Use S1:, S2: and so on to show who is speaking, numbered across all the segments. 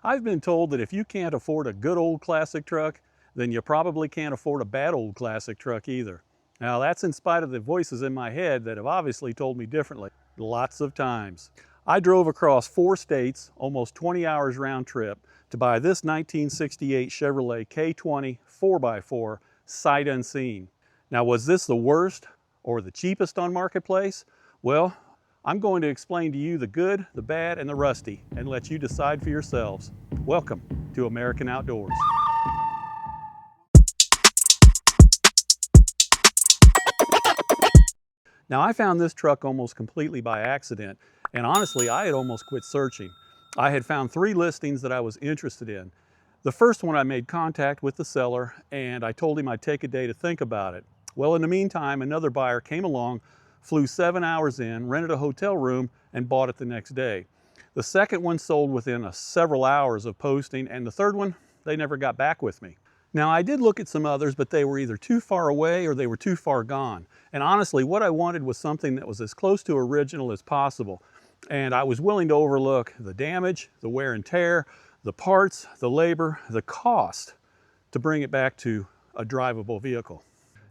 S1: I've been told that if you can't afford a good old classic truck, then you probably can't afford a bad old classic truck either. Now that's in spite of the voices in my head that have obviously told me differently lots of times. I drove across 4 states, almost 20 hours round trip, to buy this 1968 Chevrolet K20 4x4 sight unseen. Now, was this the worst or the cheapest on Marketplace? Well, I'm going to explain to you the good, the bad, and the rusty, and let you decide for yourselves. Welcome to American Outdoors. Now, I found this truck almost completely by accident, and honestly, I had almost quit searching. I had found 3 listings that I was interested in. The first one, I made contact with the seller, and I told him I'd take a day to think about it. Well, in the meantime, another buyer came along, flew 7 hours in, rented a hotel room, and bought it the next day. The second one sold within several hours of posting, and the third one, they never got back with me. Now, I did look at some others, but they were either too far away or they were too far gone. And honestly, what I wanted was something that was as close to original as possible. And I was willing to overlook the damage, the wear and tear, the parts, the labor, the cost to bring it back to a drivable vehicle.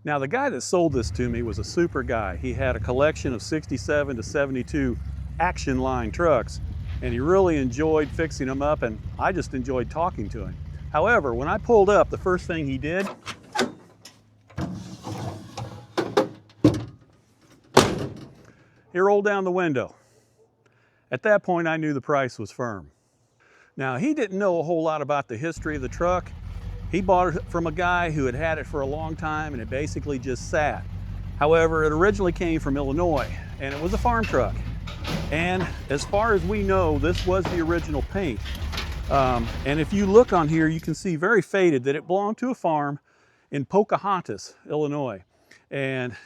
S1: Now, the guy that sold this to me was a super guy. He had a collection of 67 to 72 Action Line trucks, and he really enjoyed fixing them up, and I just enjoyed talking to him. However, when I pulled up, the first thing he did, he rolled down the window. At that point, I knew the price was firm. Now, he didn't know a whole lot about the history of the truck. He bought it from a guy who had had it for a long time, and it basically just sat. However, it originally came from Illinois, and it was a farm truck. And as far as we know, this was the original paint. And if you look on here, you can see very faded that it belonged to a farm in Pocahontas, Illinois. And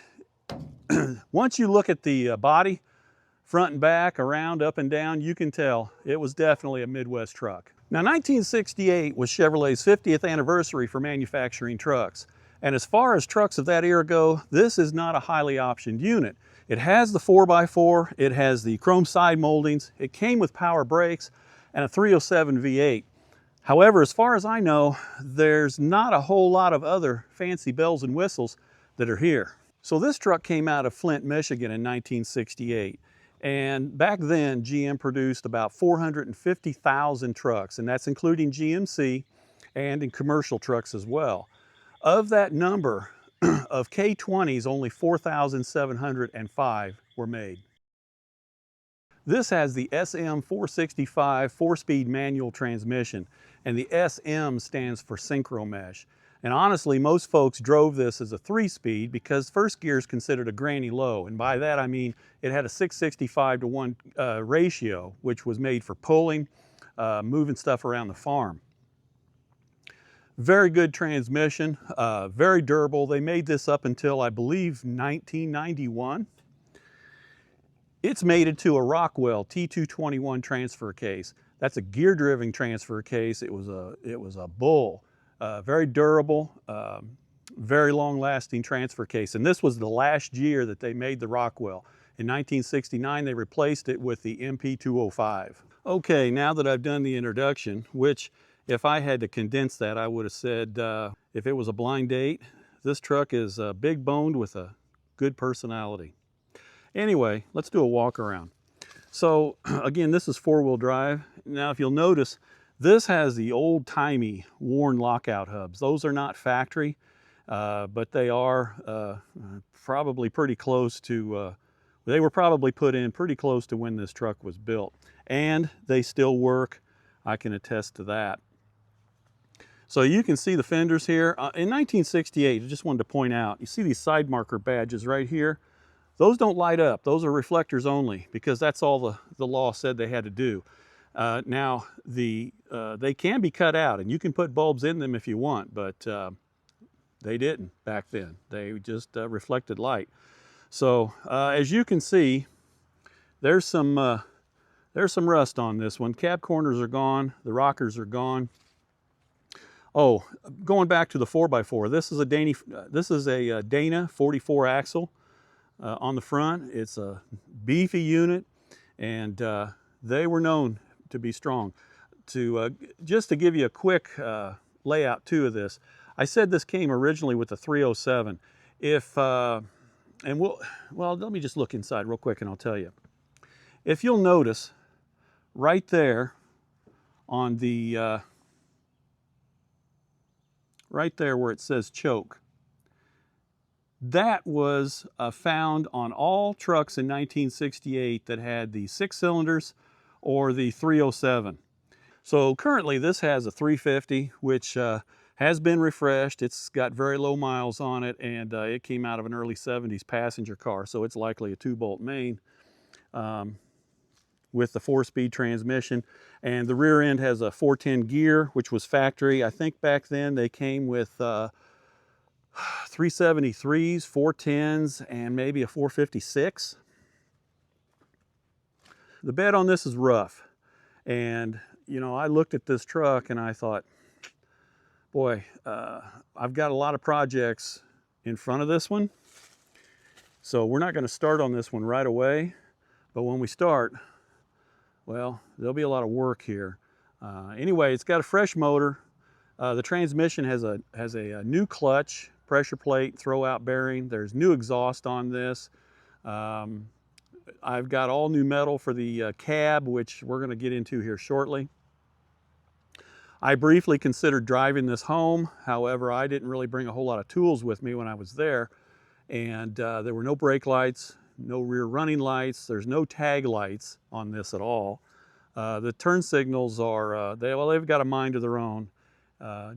S1: once you look at the body, front and back, around, up and down, you can tell it was definitely a Midwest truck. Now, 1968 was Chevrolet's 50th anniversary for manufacturing trucks. And as far as trucks of that era go, this is not a highly optioned unit. It has the 4x4, it has the chrome side moldings, it came with power brakes, and a 307 V8. However, as far as I know, there's not a whole lot of other fancy bells and whistles that are here. So this truck came out of Flint, Michigan in 1968. And back then, GM produced about 450,000 trucks, and that's including GMC and in commercial trucks as well. Of that number of K20s, only 4,705 were made. This has the SM465 4-speed manual transmission, and the SM stands for synchro mesh. And honestly, most folks drove this as a 3-speed because first gear is considered a granny low, and by that I mean it had a 665 to 1 ratio, which was made for pulling, moving stuff around the farm. Very good transmission, very durable. They made this up until, I believe, 1991. It's mated to a Rockwell T221 transfer case. That's a gear-driven transfer case. It was a Bull, very durable, very long-lasting transfer case. And this was the last year that they made the Rockwell. In 1969, they replaced it with the MP205. Okay, now that I've done the introduction, which if I had to condense that, I would have said, if it was a blind date, this truck is big boned with a good personality. Anyway, let's do a walk around. So again, this is 4-wheel drive. Now, if you'll notice, this has the old-timey worn lockout hubs. Those are not factory, but they are probably pretty close to, they were probably put in pretty close to when this truck was built. And they still work. I can attest to that. So you can see the fenders here. In 1968, I just wanted to point out, you see these side marker badges right here? Those don't light up. Those are reflectors only because that's all the law said they had to do. Now, they can be cut out and you can put bulbs in them if you want, but they didn't back then. They just reflected light. So as you can see, there's some rust on this one. Cab corners are gone. The rockers are gone. Oh, going back to the 4x4, this is a Dana 44 axle. On the front. It's a beefy unit, and they were known to be strong. just to give you a quick layout too of this, I said this came originally with the 307. Well, let me just look inside real quick and I'll tell you. If you'll notice, right there on the, right there where it says choke, that was found on all trucks in 1968 that had the 6 cylinders or the 307. So currently this has a 350, which has been refreshed. It's got very low miles on it, and it came out of an early 70s passenger car, so it's likely a 2-bolt main with the 4-speed transmission. And the rear end has a 410 gear, which was factory. I think back then they came with 373s, 410s, and maybe a 456. The bed on this is rough. And, you know, I looked at this truck and I thought, boy, I've got a lot of projects in front of this one. So we're not going to start on this one right away. But when we start, well, there'll be a lot of work here. Anyway, it's got a fresh motor. The transmission has a new clutch, pressure plate, throw-out bearing. There's new exhaust on this. I've got all new metal for the cab, which we're going to get into here shortly. I briefly considered driving this home. However, I didn't really bring a whole lot of tools with me when I was there. And there were no brake lights, no rear running lights. There's no tag lights on this at all. The turn signals are, they've got a mind of their own.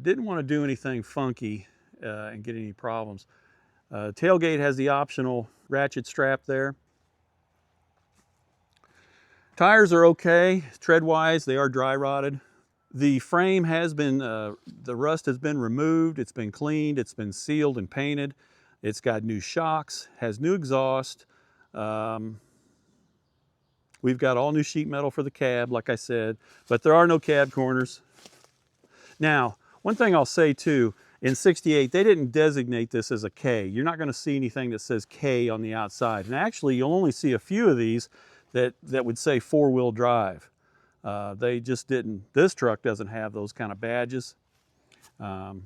S1: Didn't want to do anything funky and get any problems. Tailgate has the optional ratchet strap there. Tires are okay. Tread-wise, they are dry rotted. The frame has been, the rust has been removed. It's been cleaned. It's been sealed and painted. It's got new shocks, has new exhaust. We've got all new sheet metal for the cab, like I said, but there are no cab corners. Now, one thing I'll say too, in 68, they didn't designate this as a K. You're not going to see anything that says K on the outside. And actually, you'll only see a few of these that would say 4-wheel drive. They just didn't, this truck doesn't have those kind of badges. And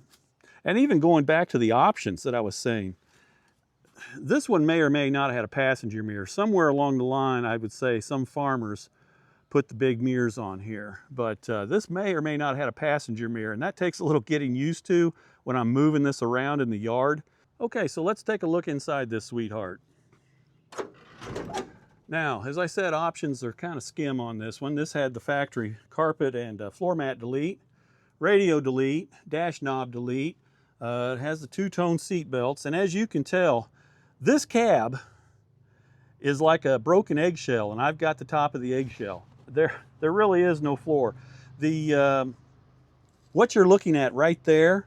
S1: even going back to the options that I was saying, this one may or may not have had a passenger mirror. Somewhere along the line, I would say some farmers put the big mirrors on here. But this may or may not have had a passenger mirror, and that takes a little getting used to when I'm moving this around in the yard. Okay, so let's take a look inside this sweetheart. Now, as I said, options are kind of skim on this one. This had the factory carpet and floor mat delete, radio delete, dash knob delete. It has the 2-tone seat belts, and as you can tell, this cab is like a broken eggshell, and I've got the top of the eggshell. There really is no floor. What you're looking at right there,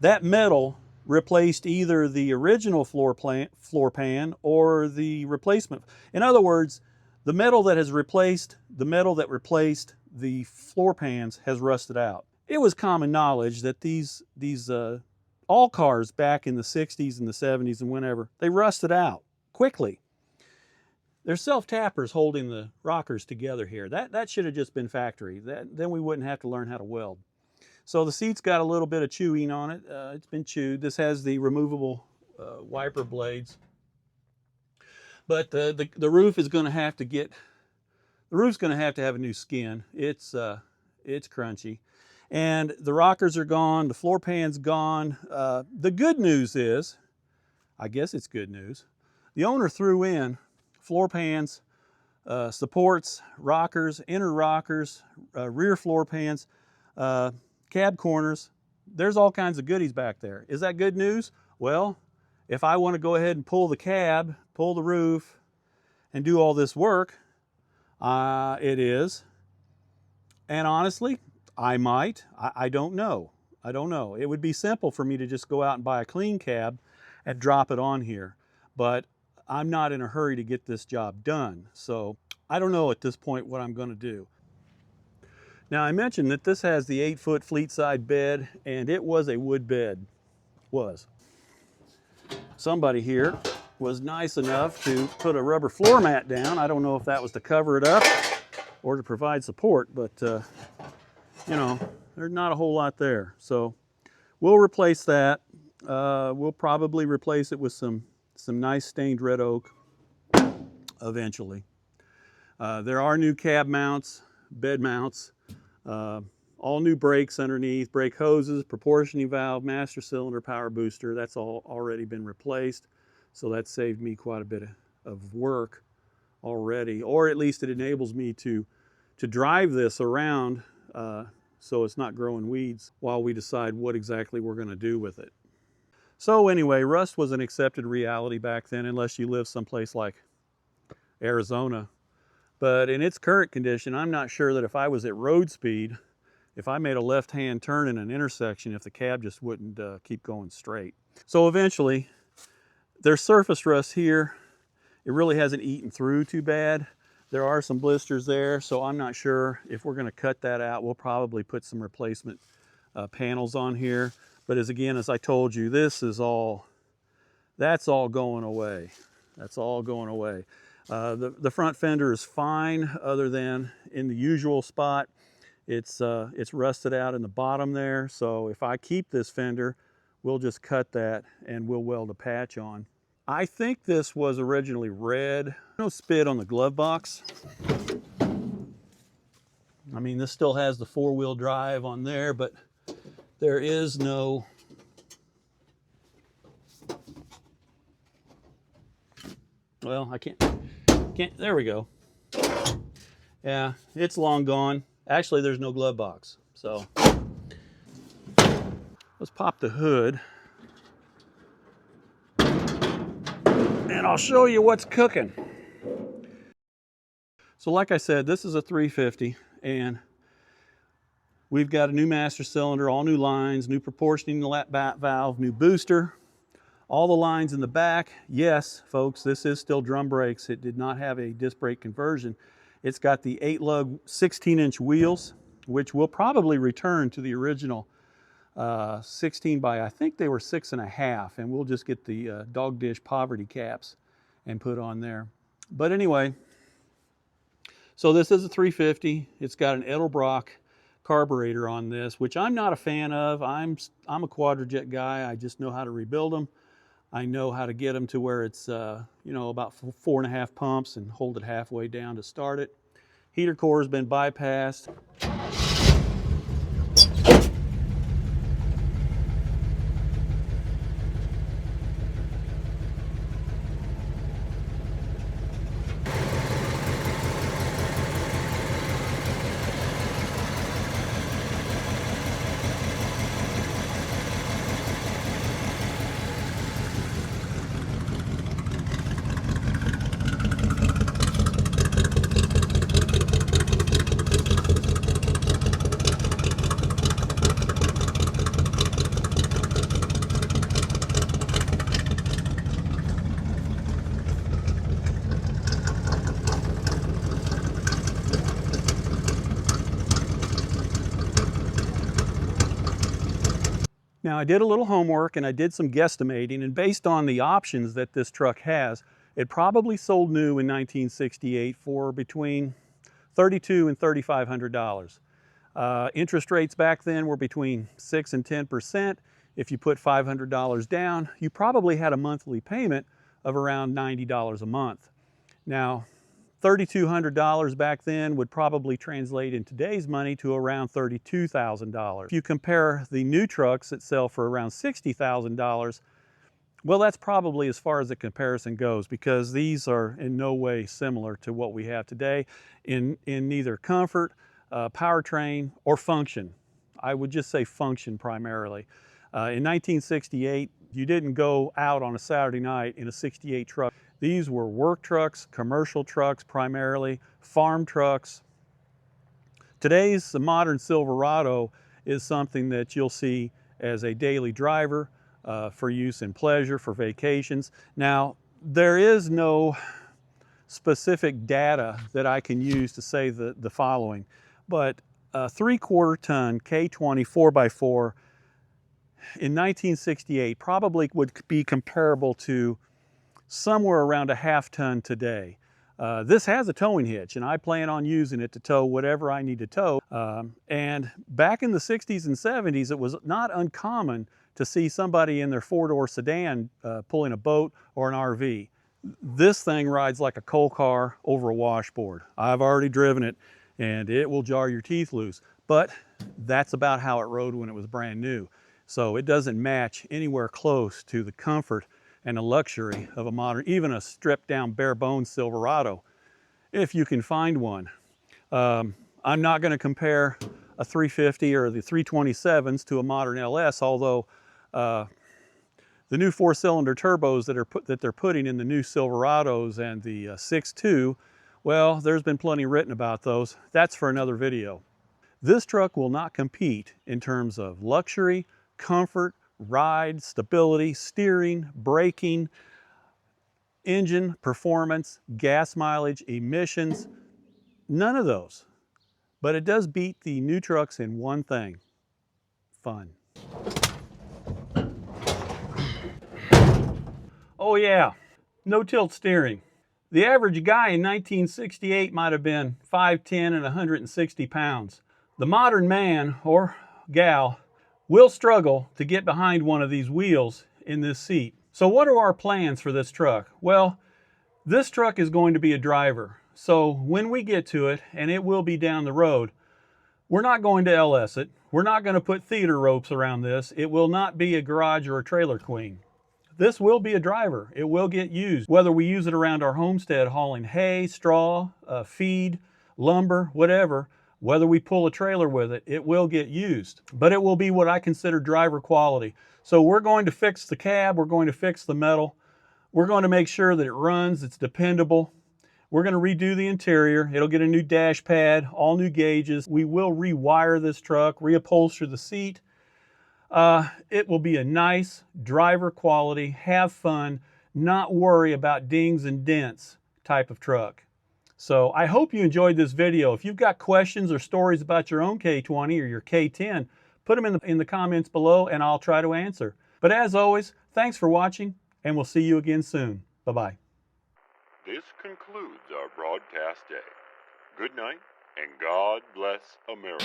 S1: that metal replaced either the original floor pan or the replacement. In other words, the metal that replaced the floor pans has rusted out. It was common knowledge that these all cars back in the 60s and the 70s and whenever, they rusted out quickly. There's self-tappers holding the rockers together here. That should have just been factory. Then we wouldn't have to learn how to weld. So the seat's got a little bit of chewing on it. It's been chewed. This has the removable wiper blades. But the roof is going to have to get, the roof's going to have a new skin. It's crunchy. And the rockers are gone, the floor pan's gone. The good news is, I guess it's good news, the owner threw in floor pans, supports, rockers, inner rockers, rear floor pans, cab corners. There's all kinds of goodies back there. Is that good news? Well, if I want to go ahead and pull the cab, pull the roof, and do all this work, it is. And honestly, I might. I don't know. I don't know. It would be simple for me to just go out and buy a clean cab and drop it on here. But I'm not in a hurry to get this job done. So I don't know at this point what I'm going to do. Now, I mentioned that this has the 8-foot fleet side bed, and it was a wood bed. Somebody here was nice enough to put a rubber floor mat down. I don't know if that was to cover it up or to provide support, but you know, there's not a whole lot there. So we'll replace that. We'll probably replace it with some nice stained red oak eventually. There are new cab mounts, bed mounts, all new brakes underneath, brake hoses, proportioning valve, master cylinder, power booster. That's all already been replaced. So that saved me quite a bit of work already, or at least it enables me to drive this around so it's not growing weeds while we decide what exactly we're going to do with it. So anyway, rust was an accepted reality back then, unless you live someplace like Arizona. But in its current condition, I'm not sure that if I was at road speed, if I made a left-hand turn in an intersection, if the cab just wouldn't keep going straight. So eventually, there's surface rust here. It really hasn't eaten through too bad. There are some blisters there, so I'm not sure if we're going to cut that out. We'll probably put some replacement panels on here. But as I told you, that's all going away. That's all going away. The front fender is fine, other than in the usual spot. It's rusted out in the bottom there. So if I keep this fender, we'll just cut that and we'll weld a patch on. I think this was originally red. No spit on the glove box. I mean, this still has the four-wheel drive on there, but there is no well, I can't, there we go. Yeah, it's long gone. Actually, there's no glove box. So let's pop the hood. And I'll show you what's cooking. So like I said, this is a 350 and we've got a new master cylinder, all new lines, new proportioning valve, new booster, all the lines in the back. Yes, folks, this is still drum brakes. It did not have a disc brake conversion. It's got the 8-lug 16-inch wheels, which will probably return to the original 16 by, I think they were 6.5, and we'll just get the dog dish poverty caps and put on there. But anyway, so this is a 350. It's got an Edelbrock carburetor on this, which I'm not a fan of. I'm a quadrajet guy. I just know how to rebuild them. I know how to get them to where it's you know, about 4.5 pumps and hold it halfway down to start it. Heater core has been bypassed. Now I did a little homework and I did some guesstimating, and based on the options that this truck has, it probably sold new in 1968 for between $3,200 and $3,500. Interest rates back then were between 6 and 10%. If you put $500 down, you probably had a monthly payment of around $90 a month. Now, $3,200 back then would probably translate in today's money to around $32,000. If you compare the new trucks that sell for around $60,000, well, that's probably as far as the comparison goes, because these are in no way similar to what we have today in neither comfort, powertrain, or function. I would just say function primarily. In 1968, you didn't go out on a Saturday night in a 68 truck. These were work trucks, commercial trucks primarily, farm trucks. Today's modern Silverado is something that you'll see as a daily driver for use in pleasure, for vacations. Now, there is no specific data that I can use to say the following, but a 3/4 ton K20 4x4 in 1968 probably would be comparable to somewhere around a 1/2 ton today. This has a towing hitch, and I plan on using it to tow whatever I need to tow. And back in the 60s and 70s, it was not uncommon to see somebody in their four-door sedan pulling a boat or an RV. This thing rides like a coal car over a washboard. I've already driven it, and it will jar your teeth loose. But that's about how it rode when it was brand new. So it doesn't match anywhere close to the comfort and the luxury of a modern, even a stripped down bare bones Silverado, if you can find one. I'm not going to compare a 350 or the 327s to a modern LS, although the new four-cylinder turbos that they're putting in the new Silverados and the 6.2, well, there's been plenty written about those. That's for another video. This truck will not compete in terms of luxury, comfort, ride, stability, steering, braking, engine performance, gas mileage, emissions, none of those. But it does beat the new trucks in one thing: fun. Oh yeah, no tilt steering. The average guy in 1968 might have been 5'10" and 160 pounds. The modern man or gal will struggle to get behind one of these wheels in this seat. So what are our plans for this truck? Well, this truck is going to be a driver. So when we get to it, and it will be down the road, we're not going to LS it. We're not going to put theater ropes around this. It will not be a garage or a trailer queen. This will be a driver. It will get used. Whether we use it around our homestead hauling hay, straw, feed, lumber, whatever, whether we pull a trailer with it, it will get used. But it will be what I consider driver quality. So we're going to fix the cab, we're going to fix the metal, we're going to make sure that it runs, it's dependable. We're going to redo the interior. It'll get a new dash pad, all new gauges. We will rewire this truck, reupholster the seat. It will be a nice driver quality, have fun, not worry about dings and dents type of truck. So I hope you enjoyed this video. If you've got questions or stories about your own K20 or your K10, put them in the comments below and I'll try to answer. But as always, thanks for watching and we'll see you again soon. Bye-bye.
S2: This concludes our broadcast day. Good night and God bless America.